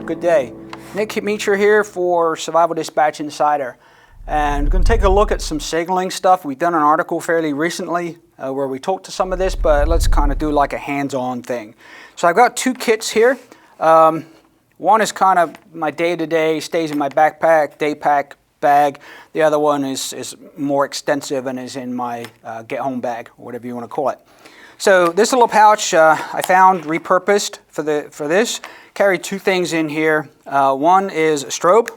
Good day. Nick Meacher here for Survival Dispatch Insider. And we're going to take a look at some signaling stuff. We've done an article fairly recently where we talked to some of this, but let's kind of do like a hands-on thing. So I've got two kits here. One is kind of my day-to-day, stays in my backpack, day pack bag. The other one is more extensive and is in my get-home bag, or whatever you want to call it. So this little pouch I found repurposed for this. Carry two things in here. One is a strobe,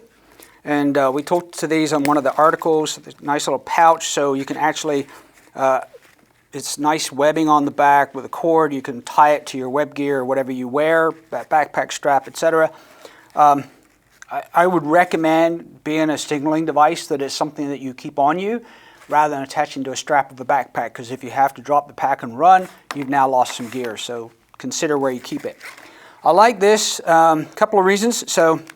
and we talked to these on one of the articles. Nice little pouch, so you can actually, it's nice webbing on the back with a cord. You can tie it to your web gear or whatever you wear, that backpack strap, etc. I would recommend being a signaling device that is something that you keep on you, rather than attaching to a strap of a backpack, because if you have to drop the pack and run, you've now lost some gear. So consider where you keep it. I like this, couple of reasons. So it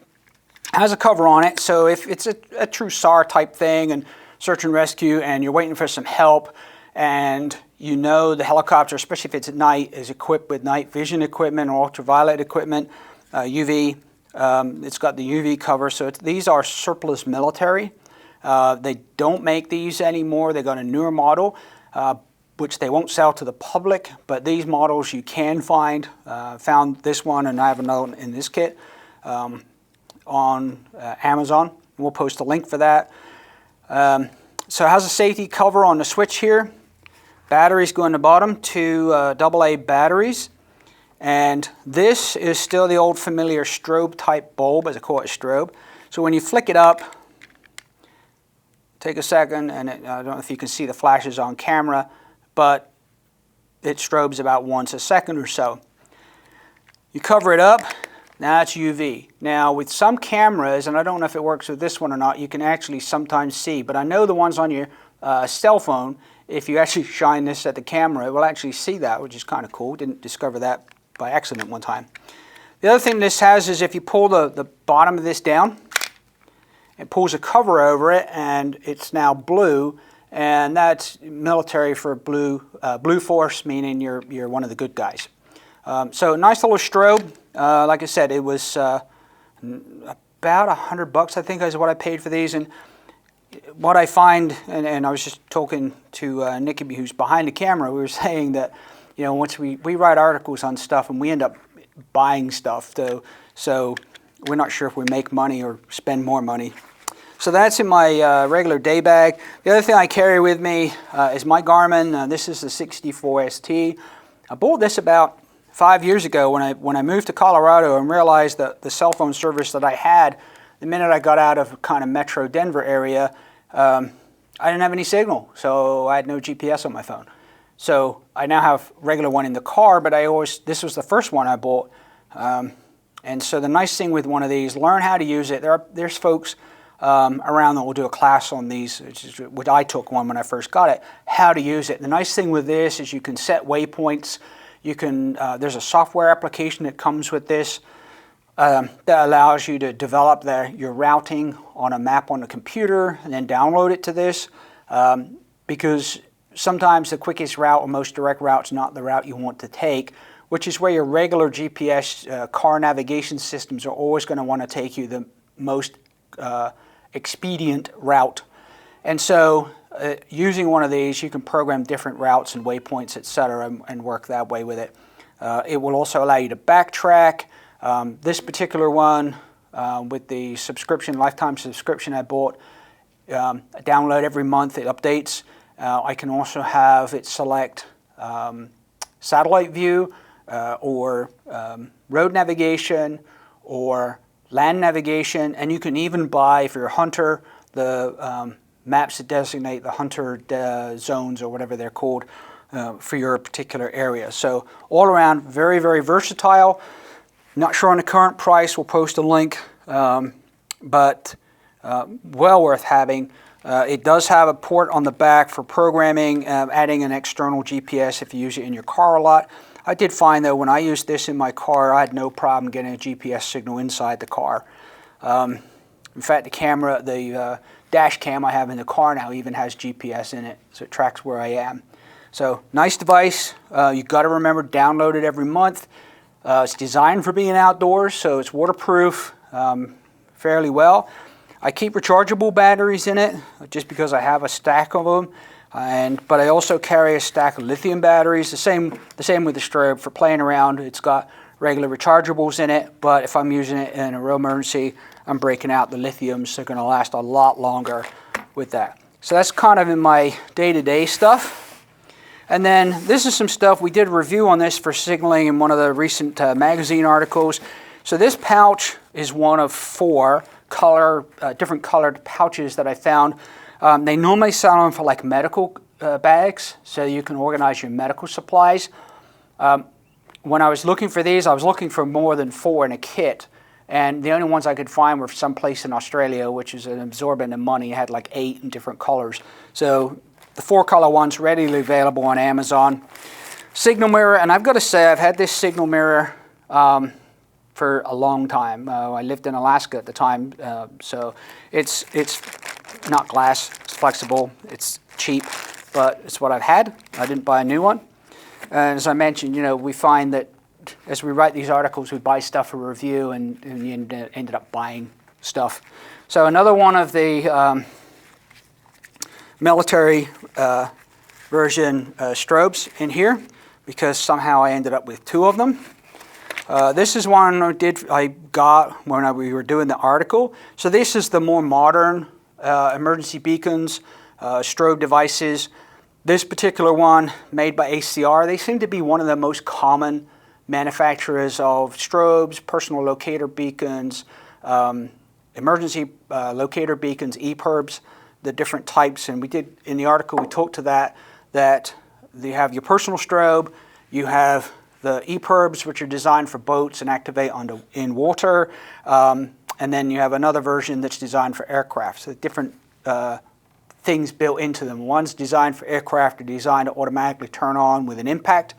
has a cover on it, so if it's a true SAR type thing and search and rescue and you're waiting for some help and you know the helicopter, especially if it's at night, is equipped with night vision equipment or ultraviolet equipment, UV, it's got the UV cover, so these are surplus military. They don't make these anymore. They got a newer model, which they won't sell to the public, but these models you can find. Found this one, and I have another one in this kit on Amazon. We'll post a link for that. So it has a safety cover on the switch here. Batteries go in the bottom, two AA batteries. And this is still the old familiar strobe type bulb, as I call it, strobe. So when you flick it up, take a second, and I don't know if you can see the flashes on camera, but it strobes about once a second or so. You cover it up, now it's UV. Now with some cameras, and I don't know if it works with this one or not, you can actually sometimes see, but I know the ones on your cell phone, if you actually shine this at the camera, it will actually see that, which is kind of cool. Didn't discover that by accident one time. The other thing this has is if you pull the bottom of this down, it pulls a cover over it, and it's now blue, and that's military for blue force, meaning you're one of the good guys. So nice little strobe. Like I said, it was about $100, I think, is what I paid for these. And what I find, and I was just talking to Nicky, who's behind the camera, we were saying that, you know, once we write articles on stuff and we end up buying stuff, so we're not sure if we make money or spend more money. So that's in my regular day bag. The other thing I carry with me is my Garmin. This is the 64ST. I bought this about 5 years ago when I moved to Colorado and realized that the cell phone service that I had, the minute I got out of kind of metro Denver area, I didn't have any signal. So I had no GPS on my phone. So I now have a regular one in the car, but this was the first one I bought. And so the nice thing with one of these, learn how to use it. There's folks around that will do a class on these, which I took one when I first got it, how to use it. The nice thing with this is you can set waypoints. You can, there's a software application that comes with this that allows you to develop your routing on a map on the computer and then download it to this, because sometimes the quickest route or most direct route is not the route you want to take, which is where your regular GPS car navigation systems are always going to want to take you the most expedient route. And so using one of these, you can program different routes and waypoints, etc., and work that way with it. It will also allow you to backtrack. This particular one, with the subscription, lifetime subscription I bought, I download every month, it updates. I can also have it select satellite view or road navigation or land navigation, and you can even buy, if you're a hunter, the maps that designate the hunter zones or whatever they're called for your particular area. So all around, very, very versatile. Not sure on the current price, we'll post a link, but well worth having. It does have a port on the back for programming, adding an external GPS if you use it in your car a lot. I did find, though, when I used this in my car, I had no problem getting a GPS signal inside the car. In fact, the camera, the dash cam I have in the car now even has GPS in it, so it tracks where I am. So nice device. You've got to remember, download it every month. It's designed for being outdoors, so it's waterproof fairly well. I keep rechargeable batteries in it just because I have a stack of them, but I also carry a stack of lithium batteries. The same with the Strobe. For playing around, it's got regular rechargeables in it, but if I'm using it in a real emergency, I'm breaking out the lithiums. They're going to last a lot longer with that. So that's kind of in my day-to-day stuff. And then this is some stuff, we did a review on this for signaling in one of the recent magazine articles. So this pouch is one of 4 different colored pouches that I found. They normally sell them for like medical bags, so you can organize your medical supplies. When I was looking for these, I was looking for more than 4 in a kit. And the only ones I could find were someplace in Australia, which is an absorbent of money. It had like 8 in different colors. So the 4-color one's readily available on Amazon. Signal mirror, and I've got to say I've had this signal mirror for a long time. I lived in Alaska at the time, so it's not glass, it's flexible, it's cheap, but it's what I've had. I didn't buy a new one. And as I mentioned, you know, we find that as we write these articles, we buy stuff for review, and you ended up buying stuff. So another one of the military version strobes in here, because somehow I ended up with 2 of them. This is one I got when we were doing the article. So this is the more modern emergency beacons, strobe devices. This particular one, made by ACR, they seem to be one of the most common manufacturers of strobes, personal locator beacons, emergency locator beacons, EPIRBs, the different types. And we did, in the article, we talked to that you have your personal strobe, you have the EPIRBs, which are designed for boats and activate in water, and then you have another version that's designed for aircraft. So different things built into them. One's designed for aircraft, are designed to automatically turn on with an impact,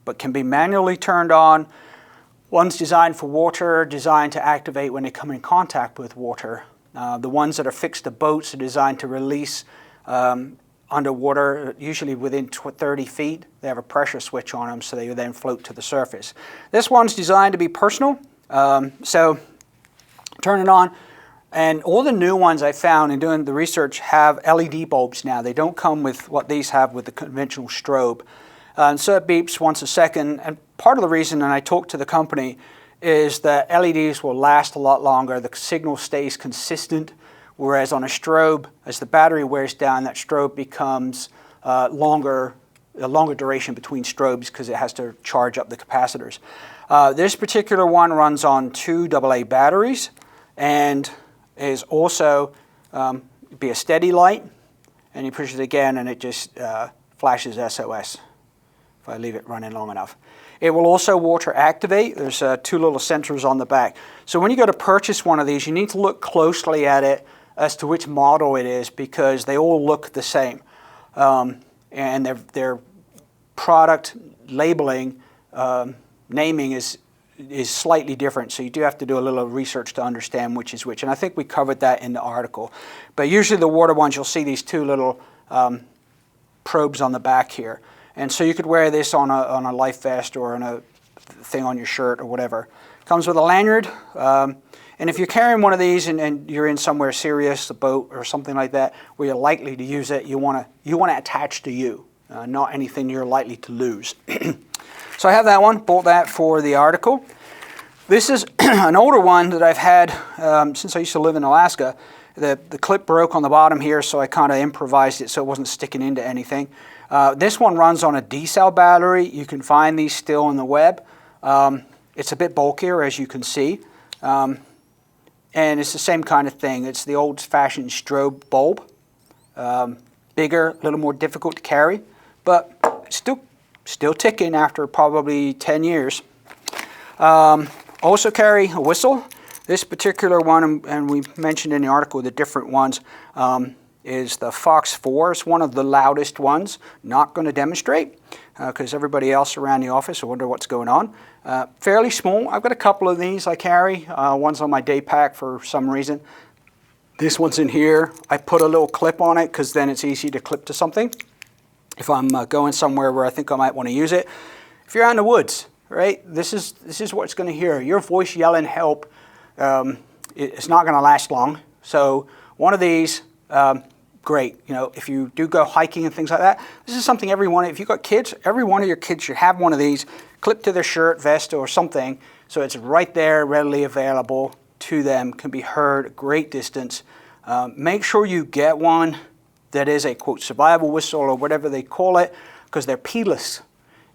but can be manually turned on. One's designed for water, designed to activate when they come in contact with water. The ones that are fixed to boats are designed to release underwater, usually within 30 feet. They have a pressure switch on them, so they then float to the surface. This one's designed to be personal, so turn it on. And all the new ones I found in doing the research have LED bulbs now. They don't come with what these have with the conventional strobe. And so it beeps once a second. And part of the reason, and I talked to the company, is that LEDs will last a lot longer. The signal stays consistent, whereas on a strobe, as the battery wears down, that strobe becomes a longer duration between strobes because it has to charge up the capacitors. This particular one runs on 2 AA batteries and is also be a steady light, and you push it again and it just flashes SOS if I leave it running long enough. It will also water activate. There's 2 little sensors on the back. So when you go to purchase one of these, you need to look closely at it as to which model it is, because they all look the same. And their product labeling, naming is slightly different, so you do have to do a little research to understand which is which. And I think we covered that in the article. But usually the water ones, you'll see these 2 little probes on the back here. And so you could wear this on a life vest or on a thing on your shirt or whatever. Comes with a lanyard. And if you're carrying one of these and you're in somewhere serious, a boat or something like that, where you're likely to use it, you want to attach to you, not anything you're likely to lose. So I have that one, bought that for the article. This is an older one that I've had since I used to live in Alaska. The clip broke on the bottom here, so I kind of improvised it so it wasn't sticking into anything. This one runs on a D-cell battery. You can find these still on the web. It's a bit bulkier, as you can see. And it's the same kind of thing. It's the old-fashioned strobe bulb. Bigger, a little more difficult to carry, but still ticking after probably 10 years. Also carry a whistle. This particular one, and we mentioned in the article the different ones, is the Fox 4. It's one of the loudest ones. Not going to demonstrate because everybody else around the office will wonder what's going on. Fairly small. I've got a couple of these I carry. One's on my day pack for some reason. This one's in here. I put a little clip on it because then it's easy to clip to something if I'm going somewhere where I think I might want to use it. If you're out in the woods, right? This is what's going to hear. Your voice yelling help, it's not going to last long. So one of these, great. You know, if you do go hiking and things like that, this is something if you've got kids, every one of your kids should have one of these clipped to their shirt, vest, or something, so it's right there, readily available to them, can be heard a great distance. Make sure you get one that is a, quote, survival whistle or whatever they call it, because they're P-less.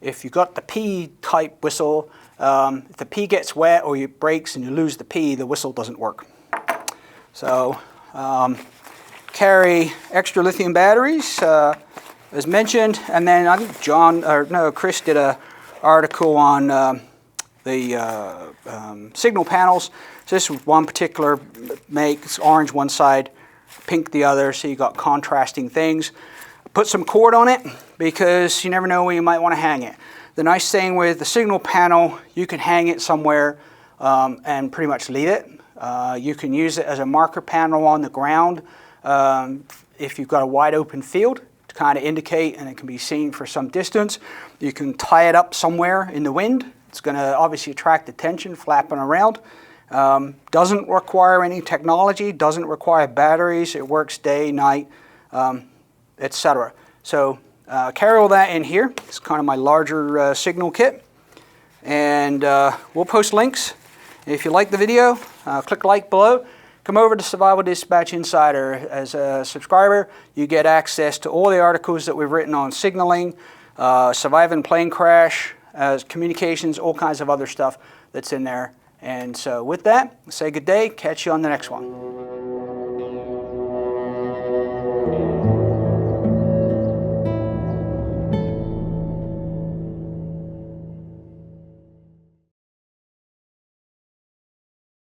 If you got the P-type whistle, if the P gets wet or it breaks and you lose the P, the whistle doesn't work. So carry extra lithium batteries, as mentioned, and then I think Chris did an article on the signal panels. So this is one particular make. It's orange one side, pink the other, so you got contrasting things. Put some cord on it because you never know where you might want to hang it. The nice thing with the signal panel, you can hang it somewhere and pretty much leave it. You can use it as a marker panel on the ground if you've got a wide open field to kind of indicate, and it can be seen for some distance. You can tie it up somewhere in the wind. It's going to obviously attract attention, flapping around. Doesn't require any technology, doesn't require batteries. It works day, night, etc. So carry all that in here. It's kind of my larger signal kit. And we'll post links. If you like the video, click like below. Come over to Survival Dispatch Insider. As a subscriber, you get access to all the articles that we've written on signaling, surviving plane crash, communications, all kinds of other stuff that's in there. And so with that, say good day. Catch you on the next one.